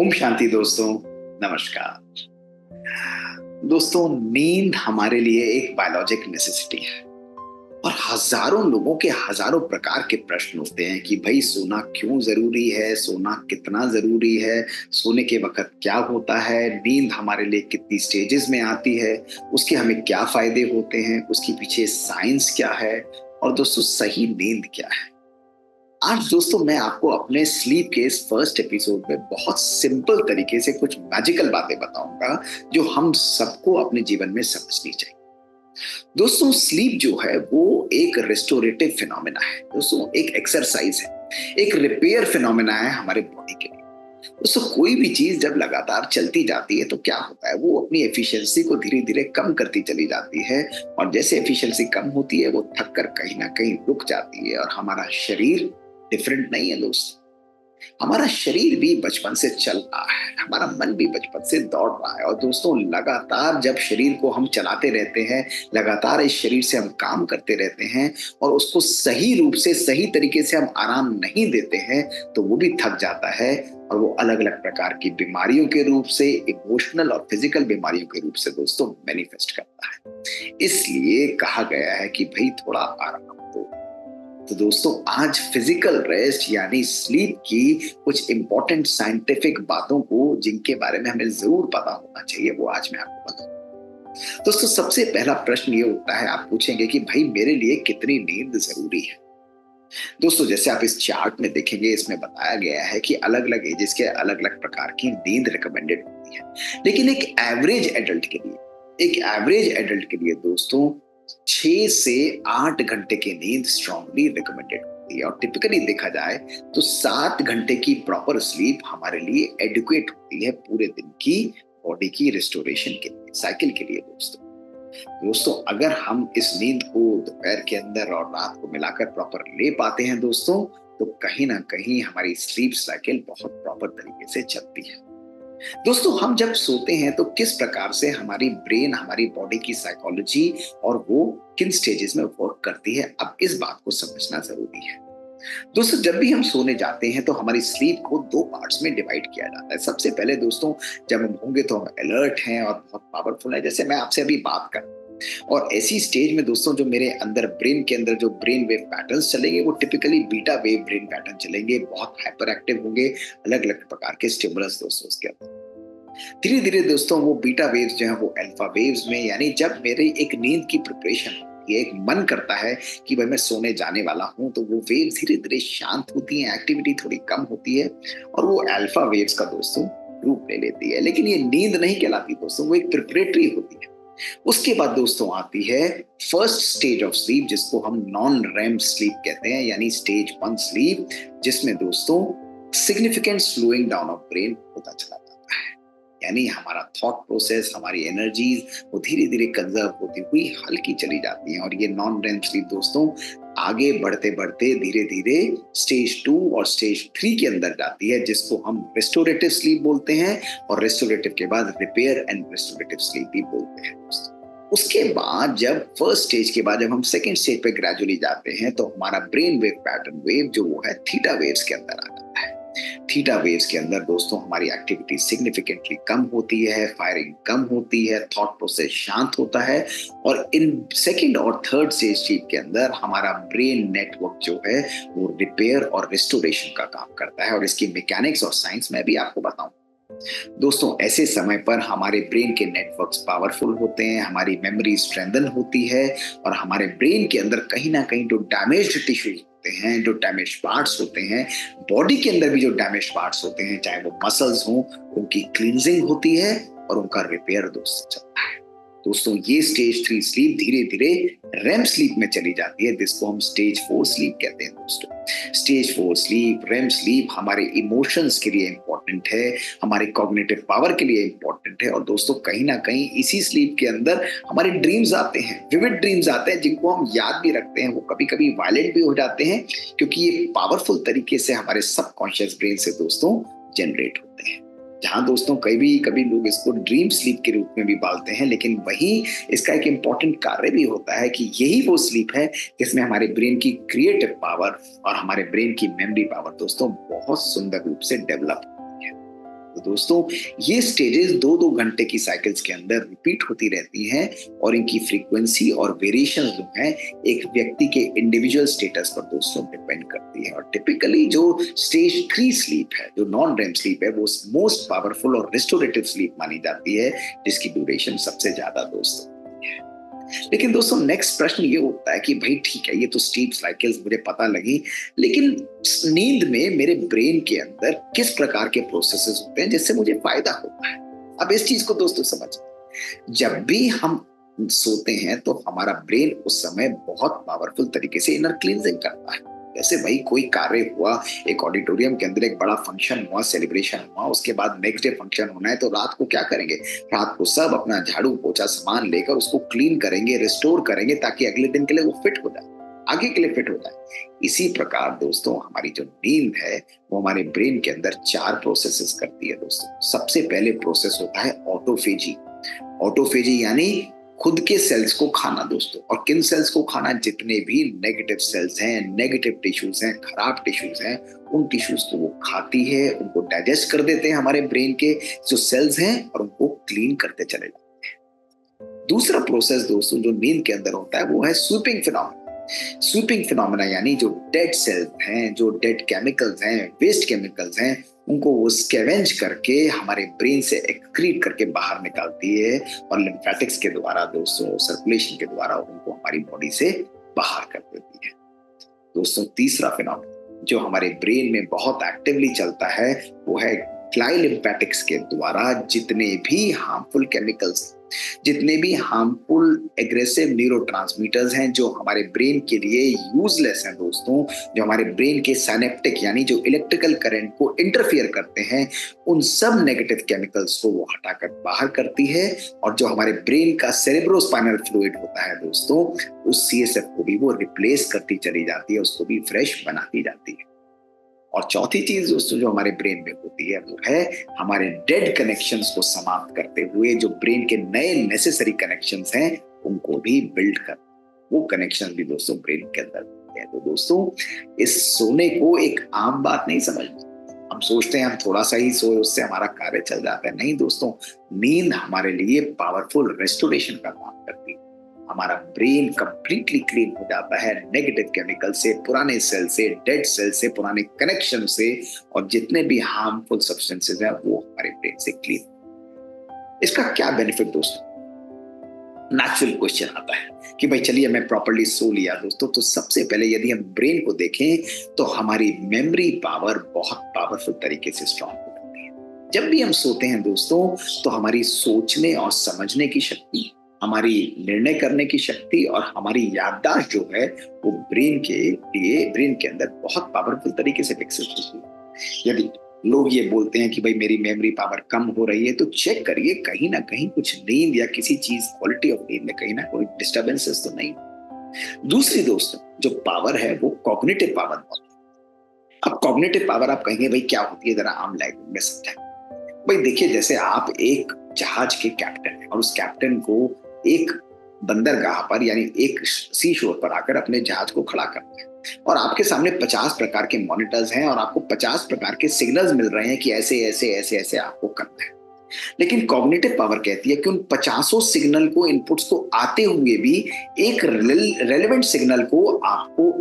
ओम शांति दोस्तों। नमस्कार दोस्तों। नींद हमारे लिए एक बायोलॉजिक नेसेसिटी है और हजारों लोगों के हजारों प्रकार के प्रश्न होते हैं कि भाई सोना क्यों जरूरी है, सोना कितना जरूरी है, सोने के वक्त क्या होता है, नींद हमारे लिए कितनी स्टेजेस में आती है, उसके हमें क्या फायदे होते हैं, उसके पीछे साइंस क्या है और दोस्तों सही नींद क्या है। आज दोस्तों मैं आपको अपने स्लीप के इस फर्स्ट एपिसोड में बहुत सिंपल तरीके से कुछ मैजिकल बातें बताऊंगा जो हम सबको अपने जीवन में समझनी चाहिए। दोस्तों स्लीप जो है वो एक रेस्टोरेटिव फिनोमेना है दोस्तों, एक एक्सरसाइज है, एक रिपेयर फिनोमेना है हमारे बॉडी के लिए। दोस्तों कोई भी चीज जब लगातार चलती जाती है तो क्या होता है, वो अपनी एफिशिएंसी को धीरे धीरे कम करती चली जाती है और जैसे एफिशिएंसी कम होती है वो थक कर कहीं ना कहीं रुक जाती है और हमारा शरीर डिफरेंट नहीं है दोस्त। हमारा शरीर भी बचपन से चल रहा है, हमारा मन भी बचपन से दौड़ रहा है और दोस्तों लगातार जब शरीर को हम चलाते रहते हैं, लगातार इस शरीर से हम काम करते रहते हैं और उसको सही रूप से सही तरीके से हम आराम नहीं देते हैं तो वो भी थक जाता है और वो अलग अलग प्रकार की बीमारियों के रूप से, इमोशनल और फिजिकल बीमारियों के रूप से दोस्तों मैनिफेस्ट करता है। इसलिए कहा गया है कि भाई थोड़ा आराम दो। तो दोस्तों आज फिजिकल रेस्ट यानी स्लीप की कुछ इंपॉर्टेंट साइंटिफिक बातों को जिनके बारे में हमें जरूर पता होना चाहिए वो आज मैं आपको बताऊंगा। दोस्तों सबसे पहला प्रश्न ये होता है, आप पूछेंगे कि भाई मेरे लिए कितनी नींद जरूरी है। दोस्तों जैसे आप इस चार्ट में देखेंगे इसमें बताया गया है कि अलग अलग एजेस के अलग अलग प्रकार की नींद रिकमेंडेड होती है, लेकिन एक एवरेज एडल्ट के लिए दोस्तों 6 से 8 घंटे की नींद स्ट्रांगली रिकमेंडेड होती है और टिपिकली देखा जाए तो 7 घंटे की प्रॉपर स्लीप हमारे लिए एडिक्वेट होती है पूरे दिन की बॉडी की रिस्टोरेशन के लिए, साइकिल के लिए दोस्तों अगर हम इस नींद को दोपहर के अंदर और रात को मिलाकर प्रॉपर ले पाते हैं दोस्तों तो कहीं ना कहीं हमारी स्लीप साइकिल बहुत प्रॉपर तरीके से चलती है। दोस्तों हम जब सोते हैं तो किस प्रकार से हमारी ब्रेन, हमारी बॉडी की साइकोलॉजी और वो किन स्टेजेस में वर्क करती है, अब इस बात को समझना जरूरी है। दोस्तों जब भी हम सोने जाते हैं तो हमारी स्लीप को 2 पार्ट्स में डिवाइड किया जाता है। सबसे पहले दोस्तों जब हम होंगे तो हम अलर्ट हैं और बहुत पावरफुल है, जैसे मैं आपसे अभी बात कर और ऐसी स्टेज में दोस्तों जो मेरे अंदर ब्रेन के अंदर जो ब्रेन वेव पैटर्न्स चलेंगे वो typically beta wave brain pattern चलेंगे, बहुत हाइपर एक्टिव होंगे, अलग अलग प्रकार के स्टिमुलस दोस्तों उसके अंदर। धीरे धीरे दोस्तों वो बीटा वेव्स जो है वो अल्फा वेव्स में, यानी जब मेरी एक नींद की प्रिपरेशन ये एक मन करता है कि भाई मैं सोने जाने वाला हूं तो वो वेव्स धीरे धीरे शांत होती हैं, एक्टिविटी थोड़ी कम होती है और वो अल्फा वेव्स का दोस्तों रूप ले लेती है। लेकिन ये नींद नहीं कहलाती दोस्तों, वो एक प्रिपरेटरी होती है। उसके बाद दोस्तों आती है फर्स्ट स्टेज ऑफ स्लीप जिसको हम नॉन रेम स्लीप कहते हैं, यानी स्टेज 1 स्लीप, जिसमें दोस्तों significant slowing down of brain होता चला जाता है, यानी हमारा थॉट प्रोसेस, हमारी एनर्जीज वो धीरे धीरे कंजर्व होती हुई हल्की चली जाती हैं और ये नॉन रेम स्लीप दोस्तों आगे बढ़ते बढ़ते धीरे धीरे स्टेज 2 और स्टेज 3 के अंदर जाती है जिसको हम रेस्टोरेटिव स्लीप बोलते हैं और रेस्टोरेटिव के बाद रिपेयर एंड रेस्टोरेटिव स्लीप भी बोलते हैं दोस्तों। उसके बाद जब फर्स्ट स्टेज के बाद जब हम सेकंड स्टेज पे ग्रेजुअली जाते हैं तो हमारा ब्रेन वेव पैटर्न वेव जो वो है थीटा वेव्स के अंदर आ जाता है। थीटा वेव्स के अंदर दोस्तों हमारी एक्टिविटी सिग्निफिकेंटली कम होती है, फायरिंग कम होती है, थॉट प्रोसेस शांत होता है और इन सेकंड और थर्ड स्टेज स्लीप के अंदर हमारा ब्रेन नेटवर्क जो है वो रिपेयर और रिस्टोरेशन का काम करता है और इसकी मैकेनिक्स और साइंस मैं भी आपको बताऊं। दोस्तों ऐसे समय पर हमारे ब्रेन के नेटवर्क्स पावरफुल होते हैं, हमारी मेमोरी स्ट्रेंथन होती है और हमारे ब्रेन के अंदर कहीं ना कहीं जो डैमेज्ड टिश्यूज होते हैं, जो डैमेज पार्ट्स होते हैं, बॉडी के अंदर भी जो डैमेज पार्ट्स होते हैं, चाहे वो मसल्स हों, उनकी क्लींजिंग होती है और उनका रिपेयर दोस्तों चलता है। दोस्तों ये स्टेज 3 स्लीप धीरे धीरे रेम स्लीप में चली जाती है जिसको हम स्टेज 4 स्लीप कहते हैं दोस्तों। स्टेज 4 स्लीप, रेम स्लीप हमारे इमोशंस के लिए इंपॉर्टेंट है, हमारे कॉग्निटिव पावर के लिए इंपॉर्टेंट है और दोस्तों कहीं ना कहीं इसी स्लीप के अंदर हमारे ड्रीम्स आते हैं, विविड ड्रीम्स आते हैं जिनको हम याद भी रखते हैं, वो कभी कभी वायलेंट भी हो जाते हैं क्योंकि ये पावरफुल तरीके से हमारे सबकॉन्शियस ब्रेन से दोस्तों जनरेट होते हैं। जहां दोस्तों कभी लोग इसको ड्रीम स्लीप के रूप में भी पालते हैं, लेकिन वही इसका एक इंपॉर्टेंट कार्य भी होता है कि यही वो स्लीप है जिसमें हमारे ब्रेन की क्रिएटिव पावर और हमारे ब्रेन की मेमोरी पावर दोस्तों बहुत सुंदर रूप से डेवलप होती है। तो दोस्तों ये स्टेजेस 2-2 घंटे की साइकिल्स के अंदर रिपीट होती रहती हैं और इनकी फ्रीक्वेंसी और वेरिएशन जो है एक व्यक्ति के इंडिविजुअल स्टेटस पर दोस्तों डिपेंड करती है। और टिपिकली जो स्टेज 3 स्लीप है, जो नॉन रेम स्लीप है, वो मोस्ट पावरफुल और रिस्टोरेटिव स्लीप मानी जाती है, जिसकी ड्यूरेशन सबसे ज्यादा दोस्तों है। लेकिन दोस्तों नेक्स्ट प्रश्न ये उठता है कि भाई ठीक है, ये तो स्लीप साइकिल्स मुझे पता लगी, लेकिन नींद में मेरे ब्रेन के अंदर किस प्रकार के प्रोसेसेस होते हैं जिससे मुझे फायदा होता है। अब इस चीज को दोस्तों समझिए, जब भी हम सोते हैं तो हमारा ब्रेन उस समय बहुत पावरफुल तरीके से इनर क्लींजिंग करता है। जैसे भाई कोई कार्य हुआ, एक ऑडिटोरियम के अंदर एक बड़ा फंक्शन हुआ, सेलिब्रेशन हुआ, उसके बाद नेक्स्ट डे फंक्शन होना है, तो रात को क्या करेंगे, रात को सब अपना झाड़ू पोछा सामान लेकर उसको क्लीन करेंगे, रिस्टोर करेंगे, ताकि अगले दिन के लिए वो फिट हो जाए, आगे के लिए फिट हो जाए। इसी प्रकार दोस्तों हमारी जो नींद है वो हमारे ब्रेन के अंदर 4 प्रोसेसेस करती है दोस्तों। सबसे पहले प्रोसेस होता है ऑटोफेजी। ऑटोफेजी यानी खुद के सेल्स को खाना दोस्तों। और किन सेल्स को खाना, जितने भी नेगेटिव सेल्स हैं, नेगेटिव टिश्यूज हैं, खराब टिश्यूज हैं, उन टिश्यूज को वो खाती है, उनको डाइजेस्ट कर देते हैं हमारे ब्रेन के जो सेल्स हैं और उनको क्लीन करते चले जाते हैं। दूसरा प्रोसेस दोस्तों जो नींद के अंदर होता है वो है स्वीपिंग फिनोमेना। स्वीपिंग फिनोमेना यानी जो डेड सेल्स हैं, जो डेड केमिकल्स हैं, वेस्ट केमिकल्स हैं, उनको वो स्कैवेंज करके हमारे ब्रेन से एक्रीट करके बाहर निकालती है और लिम्फेटिक्स के द्वारा दोस्तों, सर्कुलेशन के द्वारा उनको हमारी बॉडी से बाहर कर देती है। दोस्तों तीसरा फिनोमेना जो हमारे ब्रेन में बहुत एक्टिवली चलता है वो है ग्लाइलिम्फेटिक्स के द्वारा जितने भी हार्मफुल केमिकल्स, जितने भी हार्मफुल एग्रेसिव न्यूरोट्रांसमीटर्स हैं जो हमारे ब्रेन के लिए यूजलेस हैं दोस्तों, जो हमारे ब्रेन के साइनेप्टिक यानी जो इलेक्ट्रिकल करंट को इंटरफियर करते हैं, उन सब नेगेटिव केमिकल्स को वो हटाकर बाहर करती है। और जो हमारे ब्रेन का सेरेब्रोस्पाइनल फ्लूइड होता है दोस्तों, उस सीएसएफ को भी वो रिप्लेस करती चली जाती है, उसको भी फ्रेश बनाती जाती है। और चौथी चीज दोस्तों जो हमारे ब्रेन में होती है वो है हमारे डेड कनेक्शंस को समाप्त करते हुए जो ब्रेन के नए नेसेसरी कनेक्शंस हैं उनको भी बिल्ड कर, वो कनेक्शन भी दोस्तों ब्रेन के अंदर होते हैं। तो दोस्तों इस सोने को एक आम बात नहीं समझना। हम सोचते हैं हम थोड़ा सा ही सोए उससे हमारा कार्य चल जाता है, नहीं दोस्तों, नींद हमारे लिए पावरफुल रेस्टोरेशन का काम करती है। हमारा ब्रेन कंप्लीटली क्लीन हो जाता है नेगेटिव केमिकल से, पुराने सेल से, डेड सेल से, पुराने कनेक्शन से, और जितने भी हार्मफुल सब्सटेंसेस हैं वो हमारे ब्रेन से क्लीन। इसका क्या बेनिफिट दोस्तों? नेचुरल क्वेश्चन आता है कि भाई चलिए मैं प्रॉपर्ली सो लिया दोस्तों, तो सबसे पहले यदि हम ब्रेन को देखें तो हमारी मेमोरी पावर बहुत पावरफुल तरीके से स्ट्रांग हो जाती है। जब भी हम सोते हैं दोस्तों तो हमारी सोचने और समझने की शक्ति, हमारी निर्णय करने की शक्ति और हमारी याददाश्त जो है वो ब्रेन के लिए, ब्रेन के अंदर बहुत पावरफुल तरीके से विकसित होती है। यदि लोग ये बोलते हैं कि भाई मेरी मेमोरी पावर कम हो रही है, तो चेक करिए कहीं ना कहीं कुछ नींद या किसी चीज, क्वालिटी ऑफ नींद में कहीं ना कोई डिस्टर्बेंसेस तो नहीं। दूसरी दोस्तों जो पावर है वो कॉग्निटिव पावर होती है। अब कॉग्निटिव पावर आप कहेंगे भाई क्या होती है, जरा आम लैंग्वेज में समझाएं। भाई देखिए, जैसे आप एक जहाज के कैप्टन हैं और उस कैप्टन को एक बंदरगाह पर यानी एक सी शोर पर आकर अपने जहाज को खड़ा करते हैं और आपके सामने 50 प्रकार के मॉनिटर्स हैं और आपको 50 प्रकार के सिग्नल्स मिल रहे हैं कि ऐसे ऐसे ऐसे ऐसे आपको करना है। लेकिन कॉग्निटिव पावर कहती है कि उन 50 सिग्नल को, इनपुट्स को आते हुए भी एक रेलेवेंट सिग्नल को आपको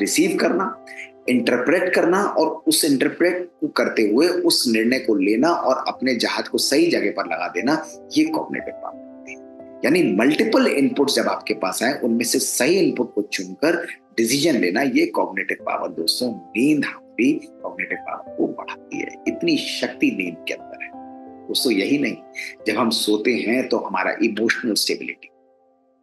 रिसीव करना, इंटरप्रेट करना और उस इंटरप्रेट को करते हुए उस निर्णय को लेना और अपने जहाज को सही जगह पर लगा देना, ये कॉग्निटिव पावर होती है। यानी मल्टीपल इनपुट जब आपके पास आए उनमें से सही इनपुट को चुनकर डिसीजन लेना, ये कॉग्निटिव पावर दोस्तों, नींद हमारी कॉग्निटिव पावर को बढ़ाती है। इतनी शक्ति नींद के अंदर है दोस्तों। यही नहीं, जब हम सोते हैं तो हमारा इमोशनल स्टेबिलिटी,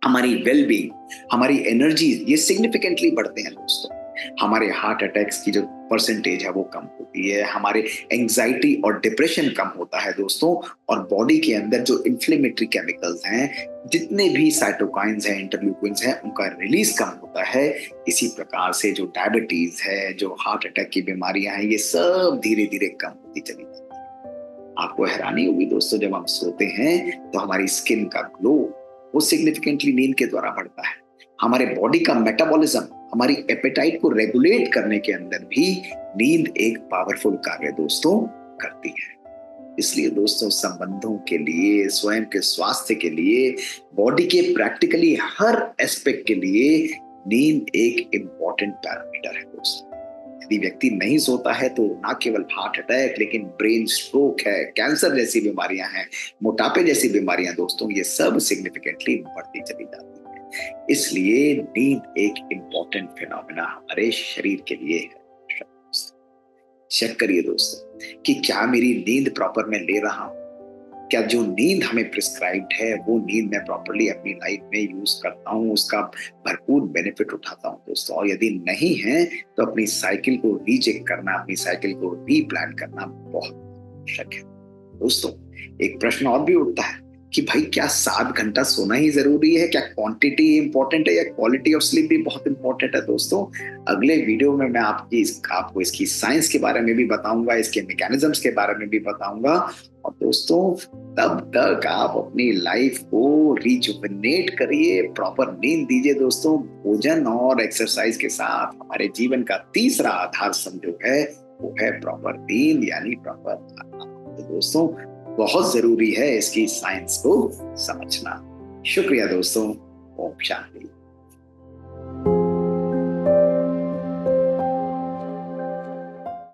हमारी वेलबींग, हमारी एनर्जी, ये सिग्निफिकेंटली बढ़ते हैं दोस्तों। हमारे हार्ट अटैक्स की जो परसेंटेज है वो कम होती है, हमारे एंजाइटी और डिप्रेशन कम होता है दोस्तों, और बॉडी के अंदर जो इन्फ्लेमेटरी केमिकल्स हैं, जितने भी साइटोकाइंस हैं, इंटरल्यूकिन्स हैं, उनका रिलीज कम होता है। इसी प्रकार से जो डायबिटीज है, जो हार्ट अटैक की बीमारियां हैं, ये सब धीरे धीरे कम होती चली जाती है। आपको हैरानी होगी दोस्तों, जब हम सोते हैं तो हमारी स्किन का ग्लो वो सिग्निफिकेंटली नींद के द्वारा बढ़ता है। हमारे बॉडी का मेटाबॉलिज्म, हमारी एपेटाइट को रेगुलेट करने के अंदर भी नींद एक पावरफुल कार्य दोस्तों करती है। इसलिए दोस्तों संबंधों के लिए, स्वयं के स्वास्थ्य के लिए, बॉडी के प्रैक्टिकली हर एस्पेक्ट के लिए नींद एक इम्पॉर्टेंट पैरामीटर है दोस्तों। यदि व्यक्ति नहीं सोता है तो ना केवल हार्ट अटैक लेकिन ब्रेन स्ट्रोक है, कैंसर जैसी बीमारियां हैं, मोटापे जैसी बीमारियां दोस्तों, ये सब सिग्निफिकेंटली बढ़ती चली जाती है। इसलिए नींद एक इम्पॉर्टेंट फिनोमेना हमारे शरीर के लिए है। चेक करिए दोस्तों कि क्या मेरी नींद प्रॉपर मैं ले रहा हूं, क्या जो नींद हमें प्रिस्क्राइब्ड है वो नींद मैं प्रॉपरली अपनी लाइफ में यूज करता हूँ, उसका भरपूर बेनिफिट उठाता हूँ दोस्तों। और यदि नहीं है तो अपनी साइकिल को रीचेक करना, अपनी साइकिल को रीप्लान करना बहुत आवश्यक है दोस्तों। एक प्रश्न और भी उठता है कि भाई क्या 7 घंटा सोना ही जरूरी है, क्या क्वांटिटी इंपॉर्टेंट है या क्वालिटी ऑफ स्लीप भी बहुत इंपॉर्टेंट है दोस्तों। अगले वीडियो में मैं आपको इसकी साइंस के बारे में भी बताऊंगा, इसके मैकेनिज्म्स के बारे में भी बताऊंगा। और दोस्तों तब तक आप अपनी लाइफ को रिजुविनेट करिए, प्रॉपर नींद दीजिए दोस्तों। भोजन और एक्सरसाइज के साथ हमारे जीवन का तीसरा आधार स्तंभ जो है वो है प्रॉपर नींद यानी प्रॉपर आराम। तो दोस्तों बहुत जरूरी है इसकी साइंस को समझना। शुक्रिया दोस्तों। ओम शांति।